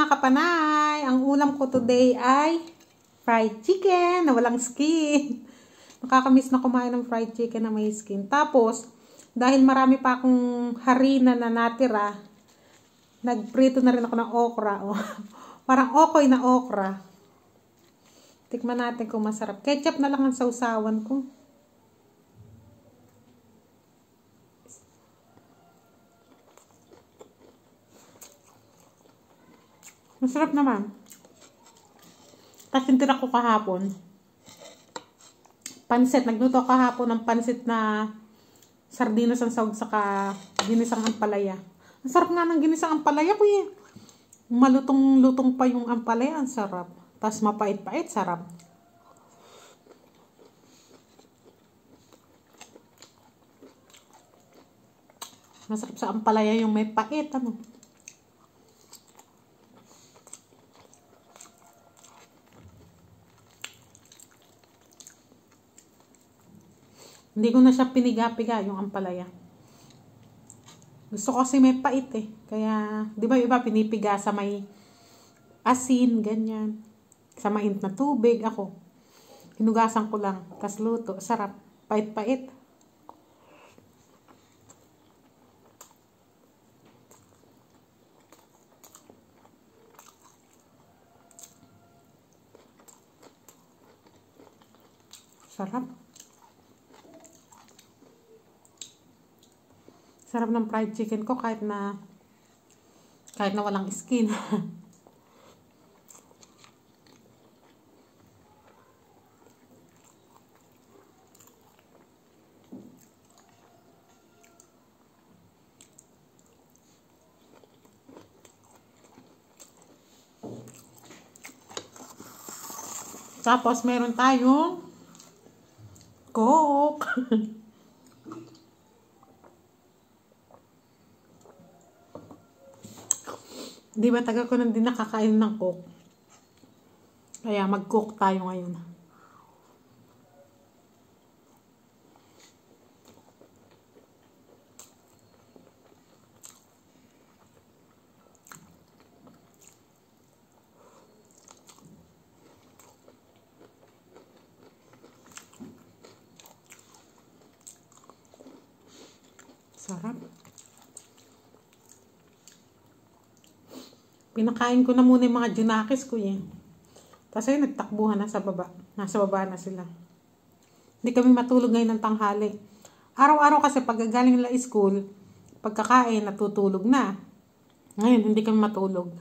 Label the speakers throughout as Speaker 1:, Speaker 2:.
Speaker 1: mga kapanay! Ang ulam ko today ay fried chicken na walang skin. Nakakamiss na kumain ng fried chicken na may skin. Tapos, dahil marami pa akong harina na natira, nagprito na rin ako ng okra. Oh. Parang okoy na okra. Tikman natin kung masarap. Ketchup na lang ang sausawan ko. Masarap naman. Tapos yung tira ko kahapon. Pansit. Nagluto kahapon ng pansit na sardinas ang sahog saka ginisang ampalaya. Ang sarap nga ng ginisang ampalaya ko eh. Malutong-lutong pa yung ampalaya. Ang sarap. Tapos mapait-pait. Sarap. Masarap sa ampalaya yung may pait. Ano? Hindi ko na siya piniga-piga yung ampalaya. Gusto ko kasi may pait eh. Kaya, di ba iba pinipiga sa may asin, ganyan. Sa mainit na tubig. Ako, hinugasan ko lang. Tapos luto. Sarap. Pait-pait. Sarap. Sarap ng fried chicken ko kahit na walang skin. Tapos meron tayong Coke. Di ba tagal ko nang din nakakain ng Coke. Kaya mag-Coke tayo ngayon. Sarap. Pinakain ko na muna yung mga junakis ko eh. Tapos ayun, nagtakbuhan na sa baba. Nasa baba na sila. Hindi kami matulog ngayon ng tanghali. Araw-araw kasi pagkagaling nila school, pagkakain, natutulog na. Ngayon, hindi kami matulog.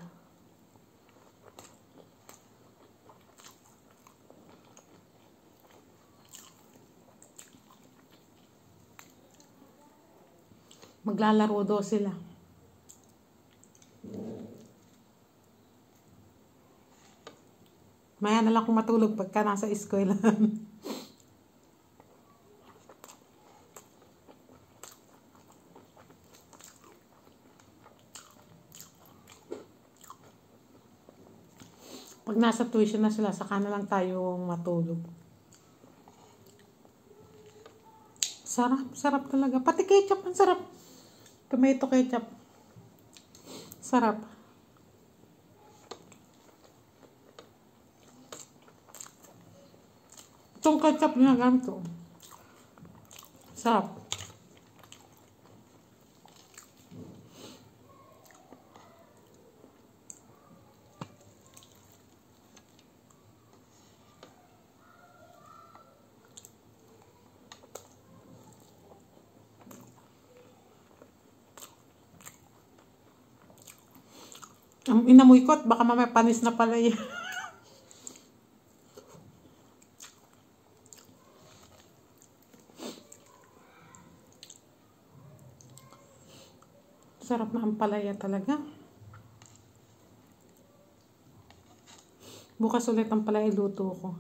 Speaker 1: Maglalaro daw sila. Maya na lang kung matulog pagka nasa school. Pag nasa tuition na sila, saka na lang tayo matulog. Sarap, sarap talaga. Pati ketchup, ang sarap. Tomato ketchup. Sarap. Itong ketchup na ganito. Sarap. Ang inamoy ko at baka mamaya panis na pala yan. Sarap na ampalaya talaga. Bukas ulit ang palaya iluto ko.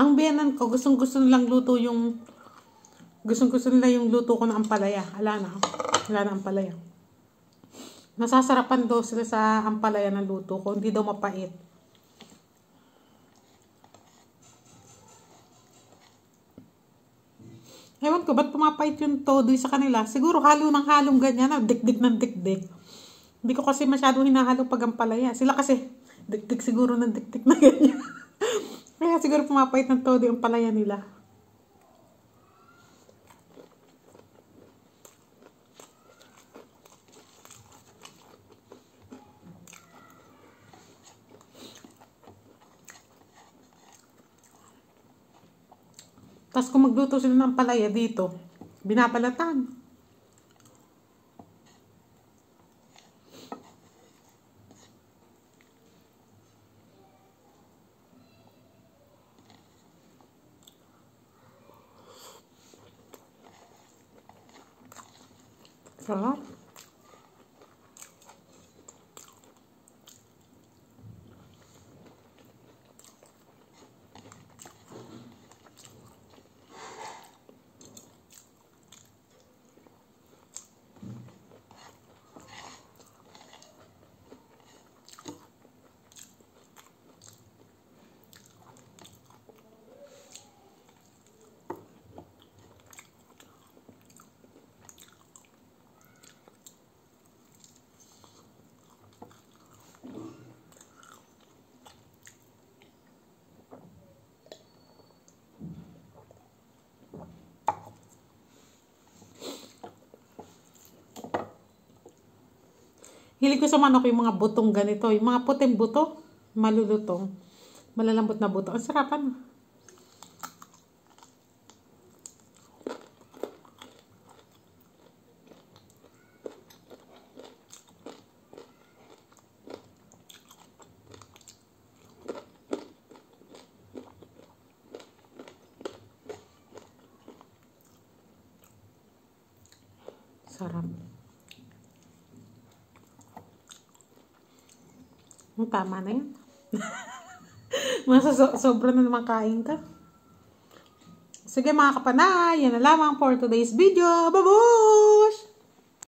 Speaker 1: Ang biyanan ko, gustong-gusto nilang luto yung gustong-gusto nila yung luto ko ng ampalaya. Wala na ampalaya. Nasasarapan daw sila sa ampalaya ng luto ko, hindi daw mapait. Ewan ko, ba't pumapait yung todo sa kanila? Siguro halo ng halong ganyan, dikdik ng dikdik. Hindi ko kasi masyadong hinahalo pag ampalaya. Sila kasi, dikdik siguro ng dikdik na ganyan. Kaya siguro pumapait ng todo yung ampalaya nila. Tapos kung magluto sila ng palaya dito, binabalatan. Sarap. Hilig ko sa manok yung mga butong ganito. Yung mga puting buto, malulutong. Malalambot na buto. Ang sarapan. Sarap. Tama na yan. Sobra na naman kain ka. Sige mga kapanay, yan na lamang for today's video. Babush!